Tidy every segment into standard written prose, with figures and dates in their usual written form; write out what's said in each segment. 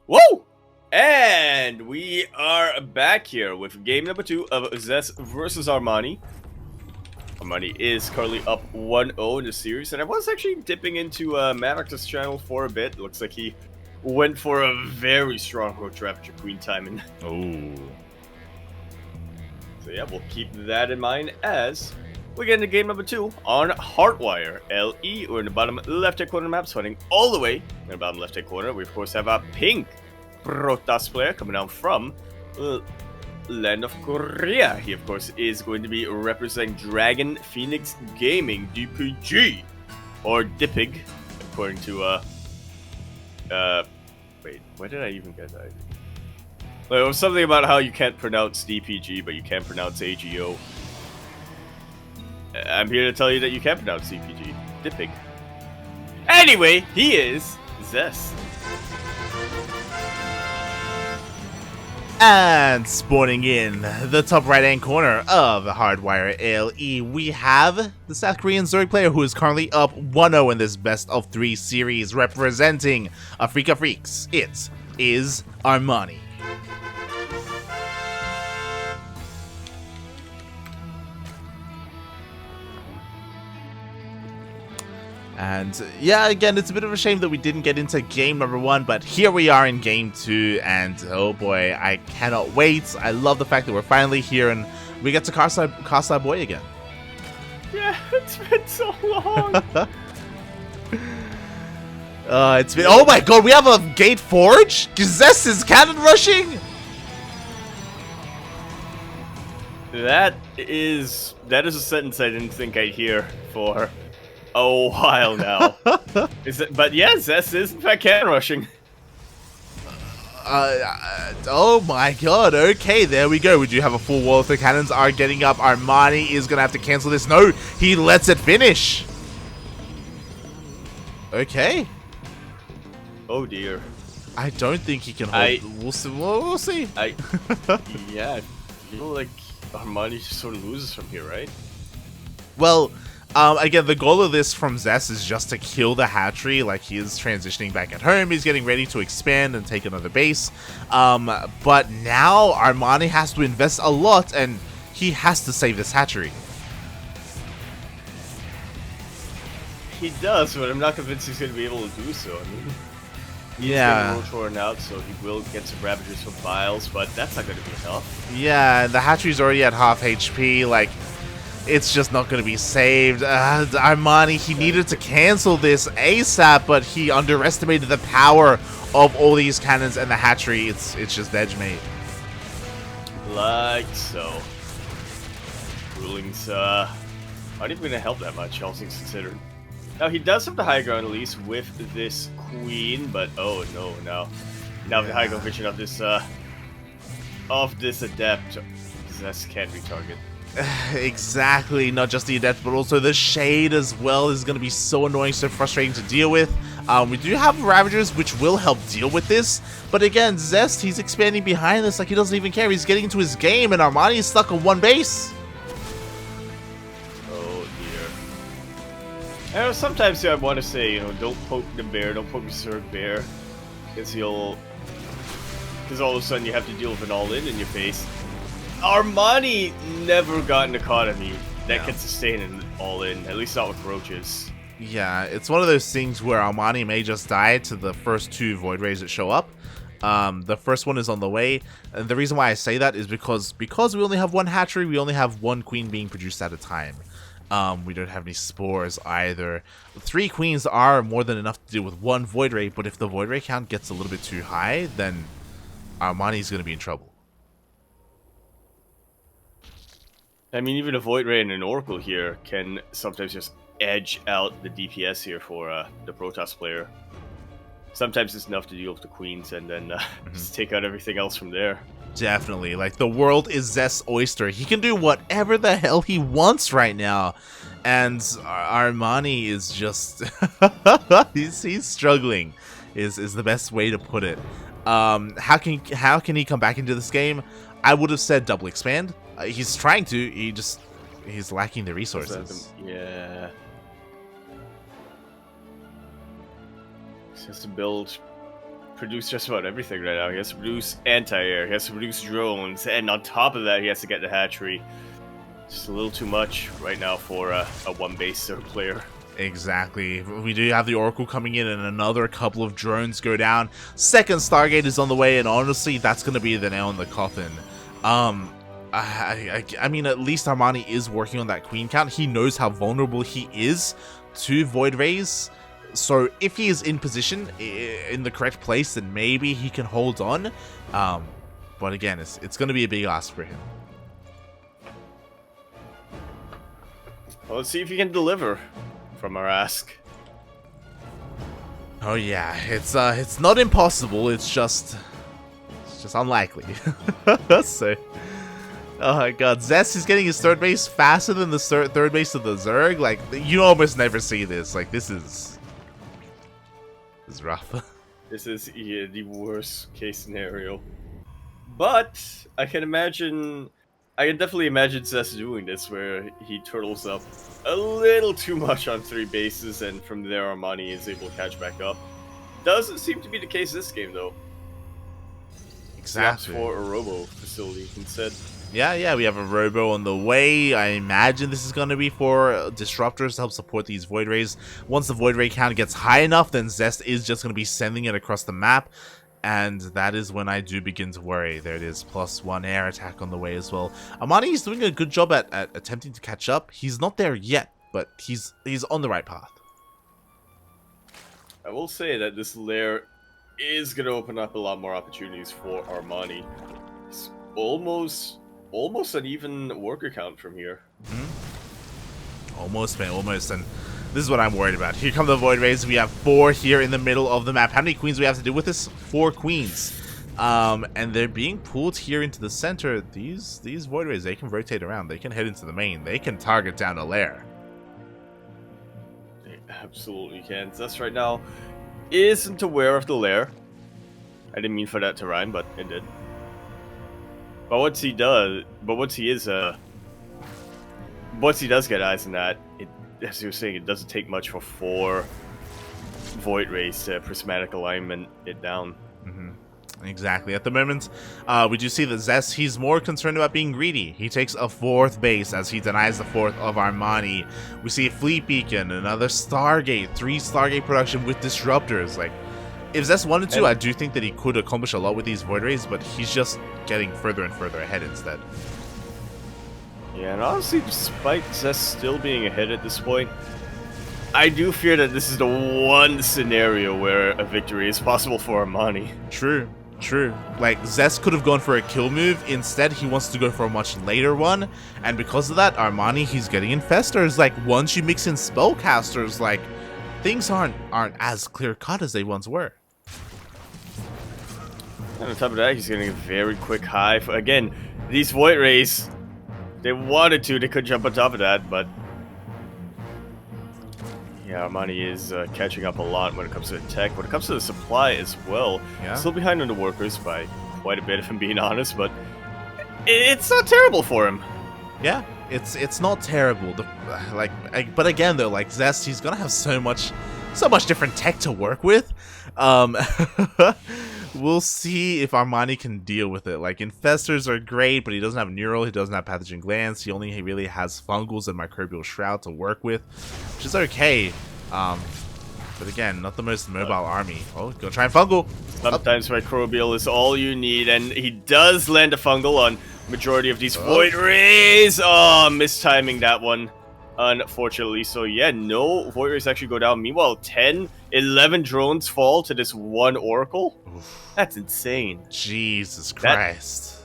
Whoa! And we are back here with game number 2 of Zest versus Armani. Armani is currently up 1-0 in the series, and I was actually dipping into Maddox's channel for a bit. Looks like he went for a very strong roach rapture queen timing. Oh. So yeah, we'll keep that in mind as we get into game number 2 on Hardwire LE. We're in the bottom left-hand corner of the map, swinging all the way in the bottom left-hand corner. We of course have a pink Protoss player coming down from land of Korea. He of course is going to be representing Dragon Phoenix Gaming DPG or Dipig, according to wait, where did I even get that? Well, it was something about how you can't pronounce DPG, but you can pronounce AGO. I'm here to tell you that you can pronounce DPG. Dipig. Anyway, he is Zest. And spawning in the top right-hand corner of the Hardwire LE, we have the South Korean Zerg player who is currently up 1-0 in this best of 3 series, representing Africa Freaks. It is Armani. And yeah, again, it's a bit of a shame that we didn't get into game number 1, but here we are in game 2, and oh boy, I cannot wait. I love the fact that we're finally here and we get to cast our boy again. Yeah, it's been so long. It's been, oh my god, we have a gate forge? Zest is cannon rushing? That is a sentence I didn't think I'd hear for a while now. But yes, Zest is in fact cannon rushing. Oh my god, okay, there we go. We do have a full wall. If the cannons are getting up, Armani is gonna have to cancel this. No, he lets it finish. Okay. Oh dear. I don't think he can hold. We'll see. We'll see. Yeah, I feel like Armani just sort of loses from here, right? Well, again, the goal of this from Zest is just to kill the hatchery. Like, he is transitioning back at home. He's getting ready to expand and take another base. But now Armani has to invest a lot, and he has to save this hatchery. He does, but I'm not convinced he's going to be able to do so. I mean, yeah, he's getting roach out, so he will get some Ravagers from Vials, but that's not going to be enough. Yeah, the hatchery's already at half HP. Like, it's just not going to be saved. Armani, he needed to cancel this ASAP, but he underestimated the power of all these cannons and the hatchery. It's just edge, mate. Like so. Rulings aren't even going to help that much, all things considered. Now, he does have the high ground, at least, with this queen, but oh no, now the high ground vision of this adept, Zest can't retarget. Exactly, not just the adept, but also the shade as well is going to be so annoying, so frustrating to deal with. We do have Ravagers, which will help deal with this, but again, Zest, he's expanding behind this like he doesn't even care. He's getting into his game, and Armani is stuck on one base. Oh dear. And sometimes I want to say, you know, don't poke the bear, don't poke the Zerg bear, because all of a sudden you have to deal with an all-in in your face. Armani never got an economy that can sustain an all-in, at least not with roaches. Yeah, it's one of those things where Armani may just die to the first 2 Void Rays that show up. The first one is on the way, and the reason why I say that is because we only have 1 hatchery, we only have 1 queen being produced at a time. We don't have any spores either. 3 queens are more than enough to deal with 1 Void Ray, but if the Void Ray count gets a little bit too high, then Armani's going to be in trouble. I mean, even a Void Ray and an Oracle here can sometimes just edge out the DPS here for the Protoss player. Sometimes it's enough to deal with the queens and then just take out everything else from there. Definitely. Like, the world is Zest's oyster. He can do whatever the hell he wants right now. And Armani is just... he's struggling, is the best way to put it. How can he come back into this game? I would have said double expand. He's trying to, he's lacking the resources. Yeah. He has to build produce just about everything right now. He has to produce anti-air, he has to produce drones, and on top of that, he has to get the hatchery. Just a little too much right now for a one-base player. Exactly. We do have the Oracle coming in, and another couple of drones go down. Second Stargate is on the way, and honestly, that's going to be the nail in the coffin. I mean, at least Armani is working on that queen count. He knows how vulnerable he is to Void Rays. So if he is in position, in the correct place, then maybe he can hold on. But again, it's going to be a big ask for him. Well, let's see if he can deliver from our ask. Oh yeah, it's not impossible. It's just unlikely. So, oh my god, Zest is getting his third base faster than the third base of the Zerg. Like, you almost never see this. Like, this is rough. This is the worst case scenario. But I can definitely imagine Zest doing this, where he turtles up a little too much on 3 bases, and from there Armani is able to catch back up. Doesn't seem to be the case this game, though. Exactly. He opts for a robo facility instead. Yeah, we have a robo on the way. I imagine this is going to be for disruptors to help support these Void Rays. Once the Void Ray count gets high enough, then Zest is just going to be sending it across the map. And that is when I do begin to worry. There it is, +1 air attack on the way as well. Armani is doing a good job at attempting to catch up. He's not there yet, but he's on the right path. I will say that this lair is going to open up a lot more opportunities for Armani. It's almost an even worker count from here. Almost, man, almost. And this is what I'm worried about. Here come the Void Rays. We have 4 here in the middle of the map. How many queens do we have to do with this? 4 queens. And they're being pulled here into the center. These Void Rays, they can rotate around. They can head into the main. They can target down a lair. They absolutely can. Zest right now isn't aware of the lair. I didn't mean for that to rhyme, but it did. But once he does get eyes on that, as you were saying, it doesn't take much for 4 Void Rays to prismatic alignment it down. Exactly. At the moment, we do see that Zest, he's more concerned about being greedy. He takes a 4th base as he denies the 4th of Armani. We see a Fleet Beacon, another Stargate, 3 Stargate production with disruptors. Like, if Zest wanted to, I do think that he could accomplish a lot with these Void Rays, but he's just getting further and further ahead instead. Yeah, and honestly, despite Zest still being ahead at this point, I do fear that this is the one scenario where a victory is possible for Armani. True. Like, Zest could have gone for a kill move. Instead, he wants to go for a much later one. And because of that, Armani, he's getting infestors. Like, once you mix in spellcasters, like, things aren't as clear-cut as they once were. And on top of that, he's getting a very quick high. Again, these Void Rays, they wanted to, they could jump on top of that, but yeah, Armani is catching up a lot when it comes to the tech. When it comes to the supply as well, still behind on the workers by quite a bit, if I'm being honest, but it's not terrible for him. Yeah, it's not terrible. But again though, like Zest, he's gonna have so much different tech to work with. We'll see if Armani can deal with it. Like, infestors are great, but he doesn't have neural, he doesn't have pathogen glands, he really has fungals and microbial shroud to work with, which is okay. But again, not the most mobile army. Oh, go try and fungal. Sometimes microbial is all you need, and he does land a fungal on majority of these Void Rays. Oh, mistiming that one, unfortunately. So yeah, no Void Rays actually go down. Meanwhile, 11 drones fall to this one Oracle. Oof. That's insane. Jesus Christ.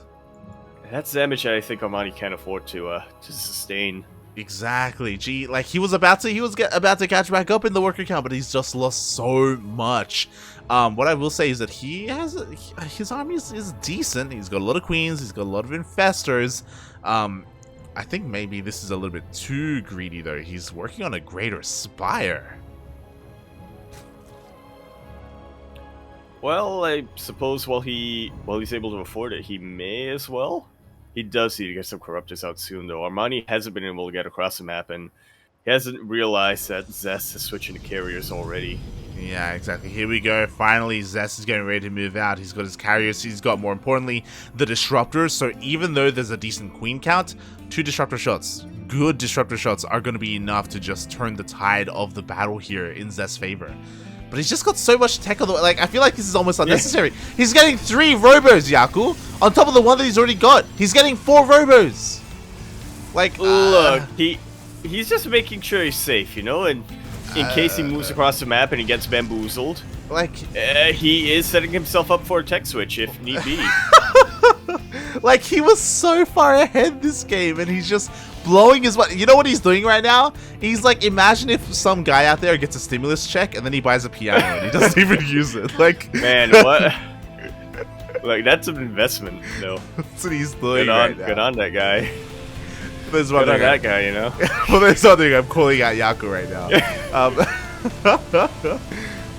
That's damage that I think Armani can't afford to sustain. Exactly. Gee, like he was about to catch back up in the worker count, but he's just lost so much. What I will say is that his army is decent. He's got a lot of queens. He's got a lot of infestors. I think maybe this is a little bit too greedy though. He's working on a greater spire. Well, I suppose while he's able to afford it, he may as well. He does need to get some Corruptors out soon, though. Armani hasn't been able to get across the map, and he hasn't realized that Zest is switching to carriers already. Yeah, exactly. Here we go. Finally, Zest is getting ready to move out. He's got his carriers. He's got, more importantly, the disruptors. So even though there's a decent queen count, 2 disruptor shots, good disruptor shots, are going to be enough to just turn the tide of the battle here in Zest's favor. But he's just got so much tech on the way. Like, I feel like this is almost unnecessary. Yeah. He's getting 3 robos, Yaku, on top of the one that he's already got. He's getting 4 robos. Like, look, he's just making sure he's safe, you know, and in case he moves across the map and he gets bamboozled, like, he is setting himself up for a tech switch if need be. Like, he was so far ahead this game, and he's just blowing his money. You know what he's doing right now? He's like, imagine if some guy out there gets a stimulus check and then he buys a piano and he doesn't even use it. Like, man, what? Like, that's an investment, though. That's what he's doing right now. Good on that guy. There's one good on that guy, you know. Well, there's something I'm calling out Yaku right now.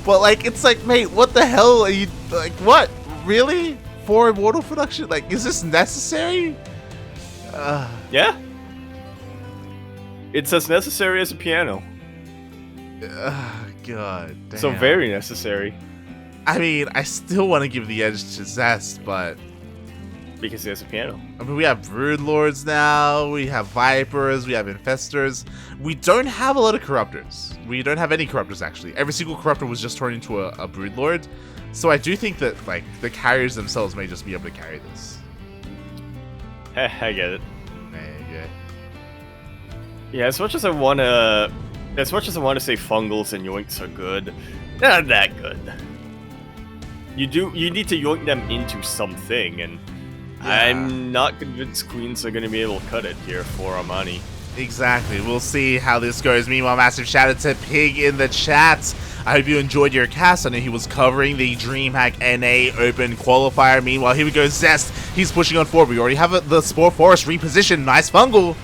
But like, it's like, mate, what the hell are you like? What, really? 4 immortal production? Like, is this necessary? Yeah. It's as necessary as a piano. God damn. So very necessary. I mean, I still want to give the edge to Zest, but because he has a piano. I mean, we have Broodlords now, we have Vipers, we have Infestors. We don't have a lot of Corruptors. We don't have any Corruptors, actually. Every single Corruptor was just turned into a Broodlord. So I do think that, like, the carriers themselves may just be able to carry this. I get it. Yeah. Yeah, as much as I wanna say Fungals and Yoinks are good, they're not that good. You need to yoink them into something, and yeah. I'm not convinced Queens are gonna be able to cut it here for Armani. Exactly. We'll see how this goes. Meanwhile, massive shout out to Pig in the chat. I hope you enjoyed your cast. I know he was covering the DreamHack NA Open Qualifier. Meanwhile, here we go, Zest. He's pushing on forward. We already have the Spore Forest repositioned. Nice fungal.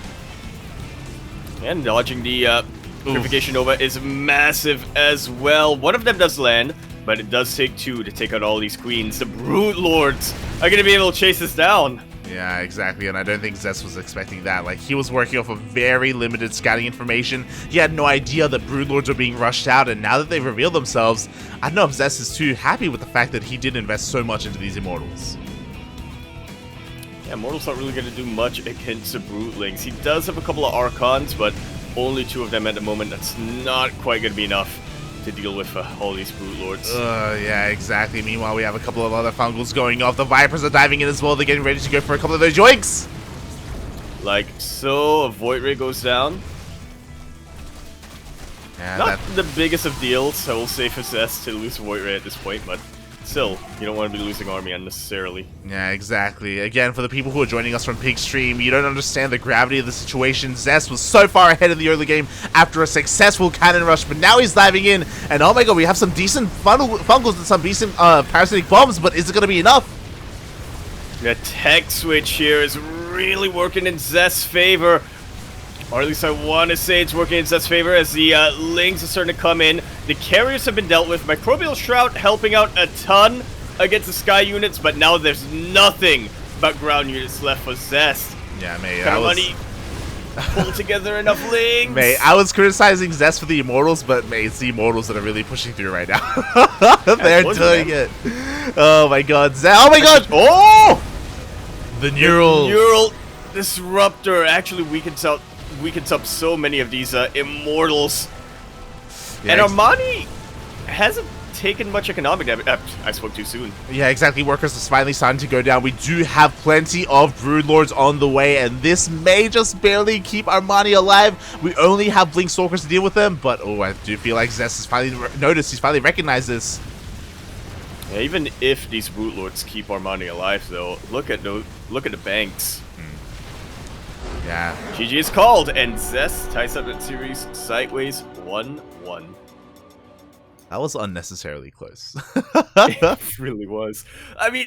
And dodging the Purification Nova is massive as well. One of them does land, but it does take 2 to take out all these queens. The Brute Lords are going to be able to chase this down. Yeah, exactly, and I don't think Zest was expecting that. Like, he was working off of very limited scouting information. He had no idea that Broodlords were being rushed out, and now that they've revealed themselves, I don't know if Zest is too happy with the fact that he did invest so much into these Immortals. Yeah, Immortals aren't really going to do much against the Broodlings. He does have a couple of Archons, but only 2 of them at the moment. That's not quite going to be enough to deal with all these Broodlords. Yeah, exactly. Meanwhile, we have a couple of other Fungals going off. The Vipers are diving in as well. They're getting ready to go for a couple of those yoinks. Like so, a Void Ray goes down. Yeah, not the biggest of deals, I will say, for Zest to lose a Void Ray at this point, but still, you don't want to be losing army unnecessarily. Yeah, exactly. Again, for the people who are joining us from Pig Stream, you don't understand the gravity of the situation. Zest was so far ahead in the early game after a successful cannon rush, but now he's diving in, and oh my god, we have some decent Fungals and some decent parasitic bombs, but is it going to be enough? The tech switch here is really working in Zest's favor. Or at least I want to say it's working in Zest's favor as the Lings are starting to come in. The carriers have been dealt with. Microbial Shroud helping out a ton against the Sky units, but now there's nothing but ground units left for Zest. Yeah, mate. Armani pull together enough Lings. Mate, I was criticizing Zest for the Immortals, but mate, it's the Immortals that are really pushing through right now. They're doing it. Oh my god. Oh my god. Oh! The Neural Disruptor actually weakens up so many of these Immortals. Yeah, and Armani hasn't taken much economic damage. I spoke too soon. Yeah, exactly. Workers is finally starting to go down. We do have plenty of Broodlords on the way, and this may just barely keep Armani alive. We only have Blink Stalkers to deal with them, but oh, I do feel like Zest has finally noticed. He's finally recognized this. Yeah, even if these Broodlords keep Armani alive, though, look at the banks. Yeah. GG is called, and Zest ties up that series sideways 1-1. That was unnecessarily close. It really was. I mean,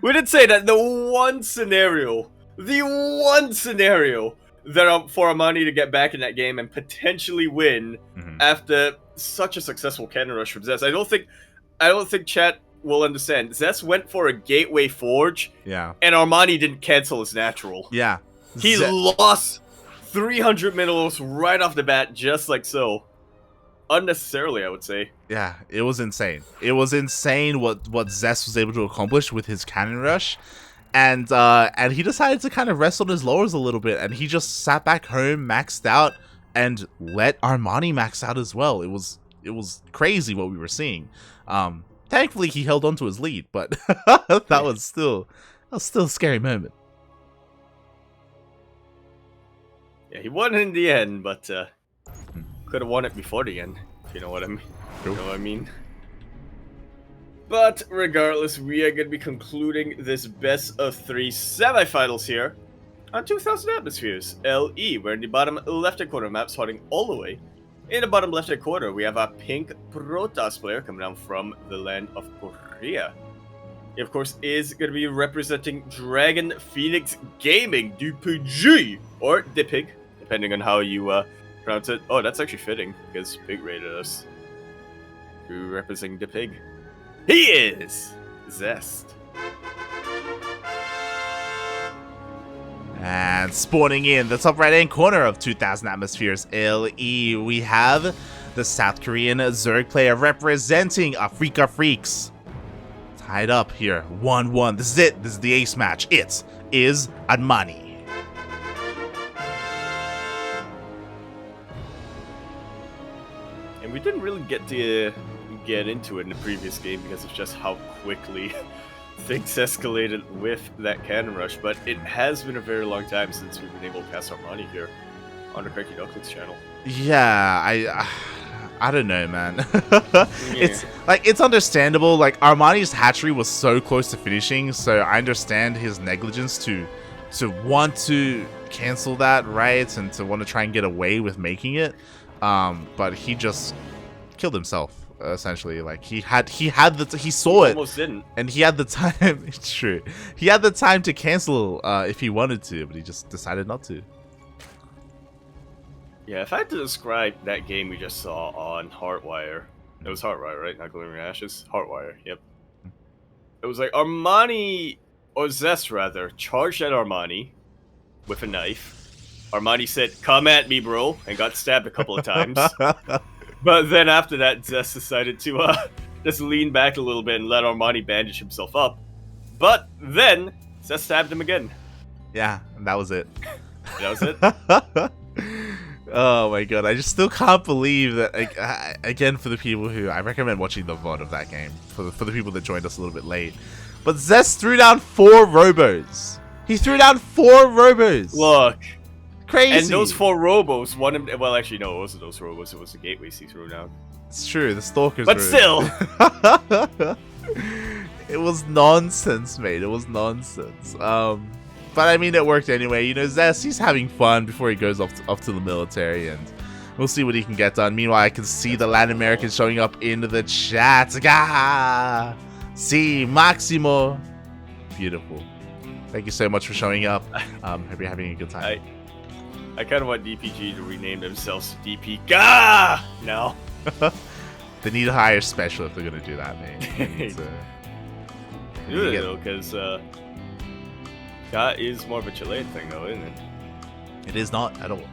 we did say that the one scenario that for Armani to get back in that game and potentially win after such a successful cannon rush from Zest. I don't think chat will understand. Zest went for a gateway forge. Yeah. And Armani didn't cancel his natural. Yeah. He lost 300 minerals right off the bat, just like so. unnecessarily, I would say. Yeah, it was insane. It was insane what Zest was able to accomplish with his cannon rush. And he decided to kind of rest on his laurels a little bit, and he just sat back home, maxed out, and let Armani max out as well. It was crazy what we were seeing. Thankfully he held on to his lead, but that was still a scary moment. Yeah, he won in the end, but could have won it before the end, if you know what I mean. True. You know what I mean? But regardless, we are going to be concluding this best of 3 semifinals here on 2000 Atmospheres LE. We're in the bottom left-hand corner map, starting all the way. In the bottom left-hand corner, we have a pink Protoss player coming down from the land of Korea. He, of course, is going to be representing Dragon Phoenix Gaming, DPG, or Dipig, depending on how you pronounce it. Oh, that's actually fitting, because Pig rated us. Who representing Dipig? He is Zest. And spawning in the top right-hand corner of 2000 Atmospheres LE, we have the South Korean Zerg player representing Afrika Freaks. Tied up here, 1-1. This is it. This is the ace match. It is Armani. And we didn't really get to get into it in the previous game because of just how quickly things escalated with that cannon rush, but it has been a very long time since we've been able to cast Armani here on the CranKy Ducklings channel. Yeah, I don't know, man. It's understandable. Like, Armani's hatchery was so close to finishing, so I understand his negligence to want to cancel that, right, and to want to try and get away with making it. But he just killed himself. Essentially, like he saw it, almost didn't, and he had the time. It's true, he had the time to cancel if he wanted to, but he just decided not to. Yeah, if I had to describe that game we just saw on Heartwire, it was Heartwire, right? Not Glimmering Ashes. Heartwire. Yep. It was like Armani, or Zest rather, charged at Armani with a knife. Armani said, "Come at me, bro," and got stabbed a couple of times. But then after that, Zest decided to just lean back a little bit and let Armani bandage himself up. But then, Zest stabbed him again. Yeah, and that was it. That was it? Oh my god, I just still can't believe that, again, for the people who, I recommend watching the VOD of that game, for the people that joined us a little bit late. But Zest threw down 4 robos. He threw down 4 robos. Look. Crazy. And those 4 robos, well, actually, no, it wasn't those robos, it was the gateways he threw down. It's true, the stalkers. But still! It was nonsense, mate. It was nonsense. But I mean, it worked anyway. You know, Zest, he's having fun before he goes off to the military, and we'll see what he can get done. Meanwhile, I can see the Latin Americans showing up into the chat. Gah! Si, Maximo. Beautiful. Thank you so much for showing up. Hope you're having a good time. I kind of want DPG to rename themselves DP Gah! No. They need to hire special if they're going to do that, man. Do it, though, because Gah is more of a Chilean thing, though, isn't it? It is not at all.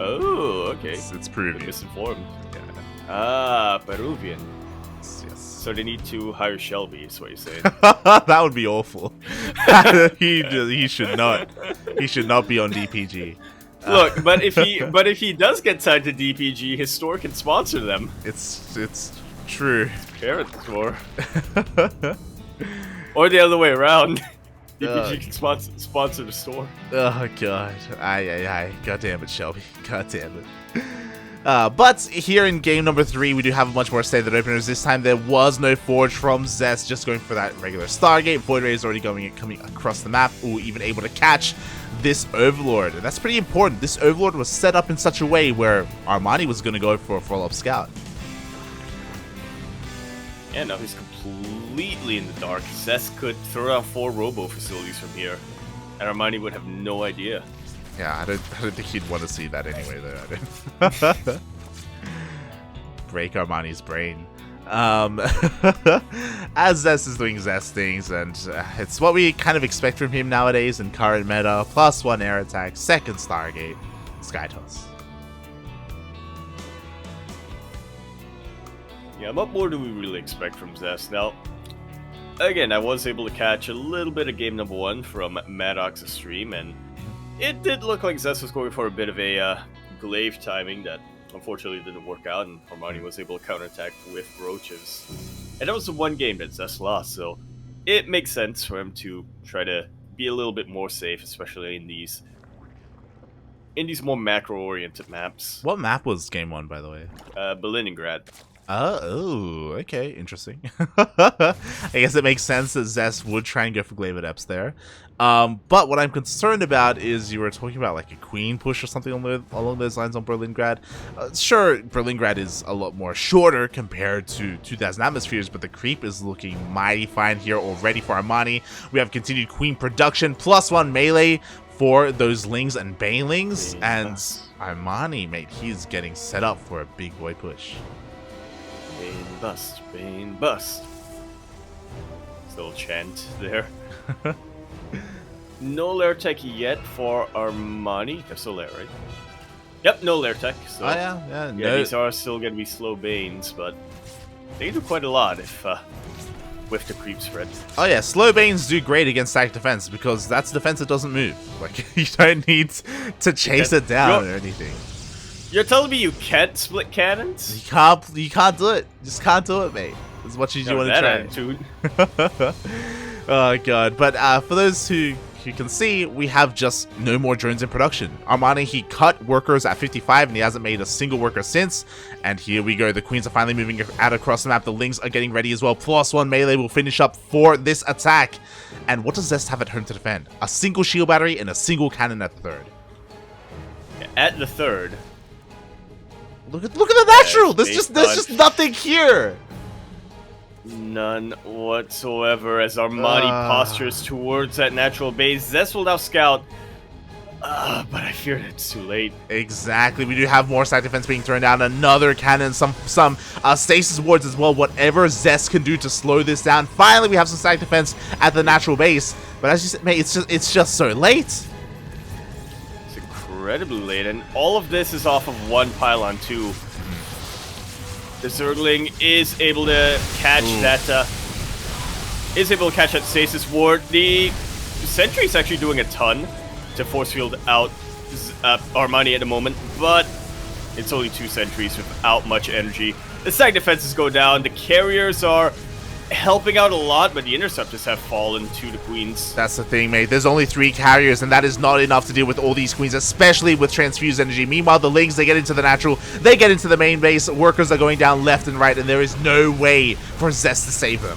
Oh, okay. It's Peruvian. Misinformed. Yeah. Ah, Peruvian. Yes. So they need to hire Shelby, is what you're saying. That would be awful. He should not. He should not be on DPG. Look, but if he does get signed to DPG, his store can sponsor them. It's true. Parent store. Or the other way around. DPG can sponsor the store. Oh god. Aye. God damn it, Shelby. God damn it. But here in game number 3, we do have a much more standard openers. This time there was no Forge from Zest, just going for that regular Stargate. Void Ray is already coming across the map, or even able to catch this Overlord. And that's pretty important. This Overlord was set up in such a way where Armani was going to go for a follow-up scout. Yeah, now he's completely in the dark. Zest could throw out 4 robo facilities from here, and Armani would have no idea. Yeah, I don't think he'd want to see that anyway, though. I don't. Break Armani's brain. As Zest is doing Zest things, and it's what we kind of expect from him nowadays in current meta. +1 air attack, 2nd Stargate, Sky Toss. Yeah, what more do we really expect from Zest? Now, again, I was able to catch a little bit of game number 1 from Maddox's stream, and it did look like Zest was going for a bit of a glaive timing that unfortunately didn't work out, and Armani was able to counterattack with roaches. And that was the one game that Zest lost, so it makes sense for him to try to be a little bit more safe, especially in these more macro-oriented maps. What map was game 1, by the way? Berlingrad. Oh, okay, interesting. I guess it makes sense that Zest would try and go for Glaive Adepts there. But what I'm concerned about is you were talking about like a queen push or something along those lines on Berlingrad. Sure, Berlingrad is a lot more shorter compared to 2000 Atmospheres, but the creep is looking mighty fine here already for Armani. We have continued queen production, +1 melee for those Lings and Banelings, and Armani, mate, he's getting set up for a big boy push. Bane bust, Bane bust. Still chant there. No lair tech yet for Armani. They're still there, right? Yep, no lair tech. So, yeah, no. These are still going to be slow Banes, but they do quite a lot if with the creep spread. Oh yeah, slow Banes do great against static defense because that's defense that doesn't move. Like, you don't need to chase it down or anything. You're telling me you can't split cannons? You can't do it. You just can't do it, mate. As much as you want to try. Attitude. Oh god. But for those who can see, we have just no more drones in production. Armani, he cut workers at 55 and he hasn't made a single worker since. And here we go. The queens are finally moving out across the map. The Lings are getting ready as well. +1 melee will finish up for this attack. And what does Zest have at home to defend? A single shield battery and a single cannon at the third. At the third. Look at the natural. There's just nothing here. None whatsoever as Armani postures towards that natural base. Zest will now scout. But I fear it's too late. Exactly. We do have more side defense being thrown down. Another cannon, some stasis wards as well. Whatever Zest can do to slow this down. Finally, we have some side defense at the natural base. But as you said, mate, it's just so late. Incredibly late, and all of this is off of one pylon too. The Zergling is able to catch that stasis ward. The Sentry's actually doing a ton to force field out Armani at the moment, but it's only 2 sentries without much energy. The side defenses go down. The carriers are helping out a lot, but the interceptors have fallen to the queens. That's the thing, mate. There's only 3 carriers, and that is not enough to deal with all these queens, especially with transfused energy. Meanwhile, the Lings, they get into the natural, they get into the main base. Workers are going down left and right, and there is no way for Zest to save them.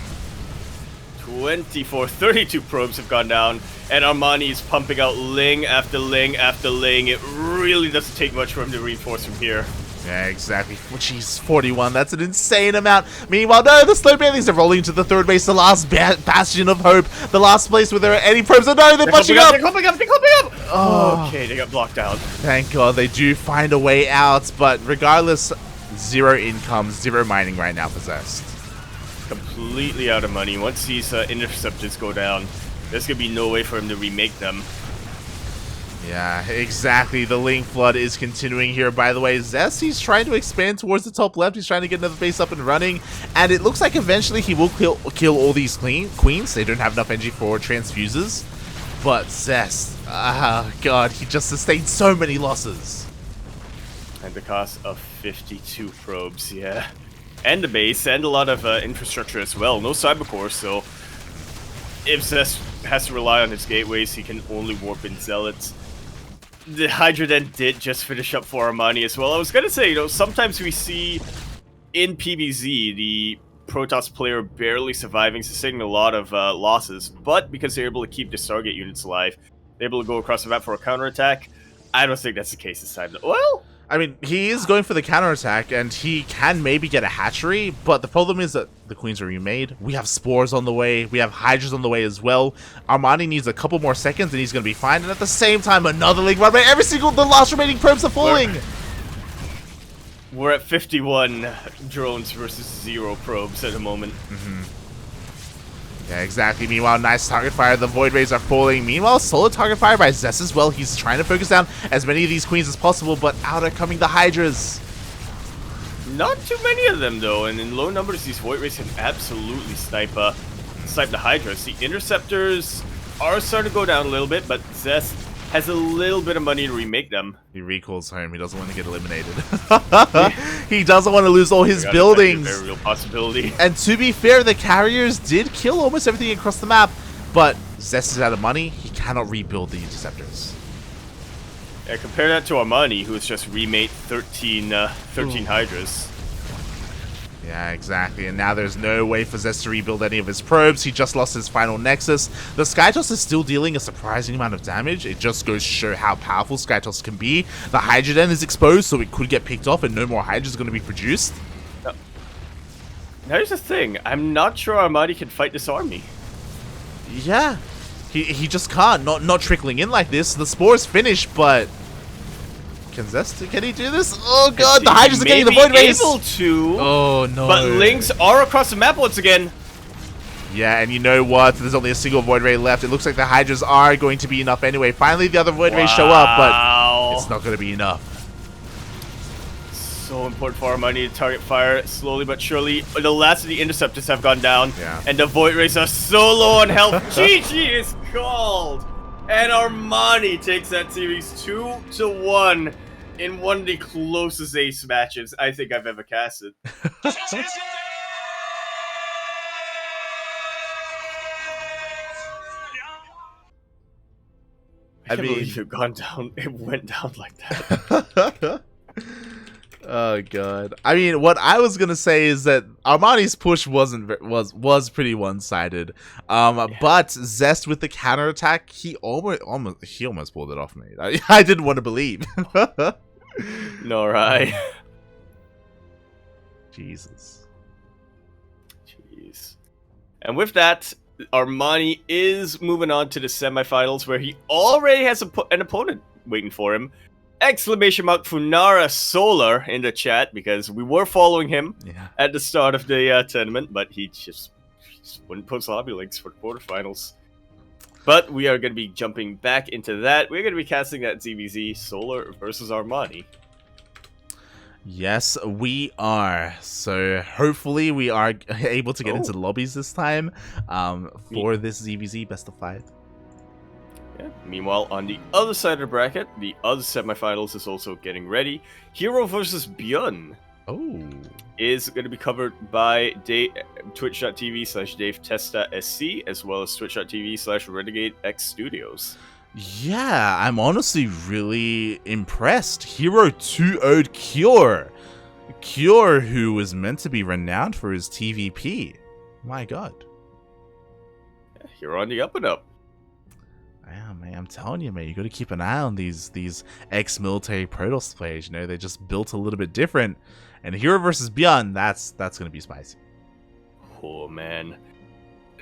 32 probes have gone down, and Armani is pumping out Ling after Ling after Ling. It really doesn't take much for him to reinforce from here. Yeah, exactly. Jeez, 41. That's an insane amount. Meanwhile, no, the slow Bailey's are rolling to the third base, the last bastion of hope, the last place where there are any probes. Oh no, they're pushing up! They're clumping up! Oh, okay, they got blocked out. Thank God, they do find a way out, but regardless, 0 income, 0 mining right now for Zest. Completely out of money. Once these interceptors go down, there's gonna be no way for him to remake them. Yeah, exactly. The Ling Flood is continuing here. By the way, Zest, he's trying to expand towards the top left. He's trying to get another base up and running. And it looks like eventually he will kill all these queens. They don't have enough energy for transfuses. But Zest, God, he just sustained so many losses. At the cost of 52 probes, yeah. And the base, and a lot of infrastructure as well. No cybercore, so if Zest has to rely on his gateways, he can only warp in zealots. The Hydra then did just finish up for Armani as well. I was gonna say, sometimes we see in PvZ the Protoss player barely surviving, sustaining a lot of losses, but because they're able to keep the Stargate units alive, they're able to go across the map for a counterattack. I don't think that's the case this time. Well, I mean, he is going for the counterattack, and he can maybe get a hatchery, but the problem is that the queens are remade. We have spores on the way. We have hydras on the way as well. Armani needs a couple more seconds, and he's going to be fine. And at the same time, another Ling run. The last remaining probes are falling. We're at 51 drones versus 0 probes at the moment. Yeah, exactly. Meanwhile, nice target fire. The Void Rays are falling. Meanwhile, solid target fire by Zest as well. He's trying to focus down as many of these queens as possible, but out are coming the Hydras. Not too many of them though, and in low numbers, these Void Rays can absolutely snipe the Hydras. The Interceptors are starting to go down a little bit, but Zest has a little bit of money to remake them. He recalls home. He doesn't want to get eliminated. He doesn't want to lose all his buildings. Very real possibility. And to be fair, the carriers did kill almost everything across the map, but Zest is out of money. He cannot rebuild the Interceptors. Yeah, compare that to Armani, who has just remade 13 Hydras. Yeah, exactly. And now there's no way for Zest to rebuild any of his probes. He just lost his final Nexus. The Skytoss is still dealing a surprising amount of damage. It just goes to show how powerful Skytoss can be. The Hydra Den is exposed, so it could get picked off and no more Hydras are going to be produced. Now, here's the thing. I'm not sure Armani can fight this army. Yeah. He just can't. Not trickling in like this. The Spore is finished, but... Can he do this? Oh god, the Hydras are getting the Void Rays! Able to, oh no. But Lynx are across the map once again. Yeah, and you know what? There's only a single Void Ray left. It looks like the Hydras are going to be enough anyway. Finally, the other Void Rays show up, but it's not going to be enough. So important for Armani to target fire slowly but surely. The last of the Interceptors have gone down, and the Void Rays are so low on health. GG is called! And Armani takes that series 2-1 in one of the closest ace matches I think I've ever casted. I can't believe it went down like that. Oh god. I mean, what I was gonna say is that Armani's push was pretty one-sided. But Zest with the counterattack, he almost pulled it off, mate. I didn't want to believe. No, right? Jesus. Jeez. And with that, Armani is moving on to the semifinals, where he already has an opponent waiting for him. Exclamation mark Funara Solar in the chat, because we were following him at the start of the tournament, but he just wouldn't post lobby links for the quarterfinals. But we are going to be jumping back into that. We're going to be casting that ZVZ Solar versus Armani. Yes, we are. So hopefully we are able to get into the lobbies this time for this ZVZ best of 5. Yeah. Meanwhile, on the other side of the bracket, the other semifinals is also getting ready. Hero versus Björn is going to be covered by twitch.tv/DaveTestaSC, as well as twitch.tv/RenegadeX Studios. Yeah, I'm honestly really impressed. Hero 2-0'd Cure. Cure, who was meant to be renowned for his TVP. My god. Yeah, Hero on the up and up. Yeah, man, I'm telling you, man, you got to keep an eye on these ex-military Protoss players. You know, they just built a little bit different. And Hero versus Björn, that's gonna be spicy. Oh man,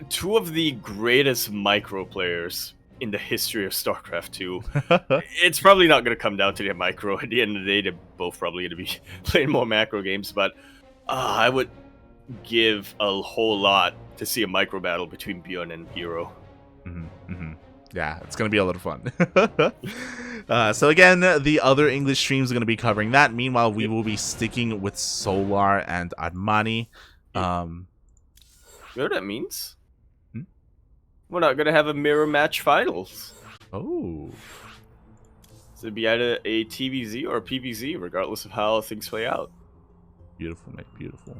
2 of the greatest micro players in the history of StarCraft 2. It's probably not gonna come down to the micro. At the end of the day, they're both probably gonna be playing more macro games. But I would give a whole lot to see a micro battle between Björn and Hero. Yeah, it's going to be a lot of fun. So again, the other English streams are going to be covering that. Meanwhile, we will be sticking with Solar and Armani. You know what that means? We're not going to have a mirror match finals. Oh. So it'd be either a TvZ or a PvZ, regardless of how things play out. Beautiful, mate. Beautiful.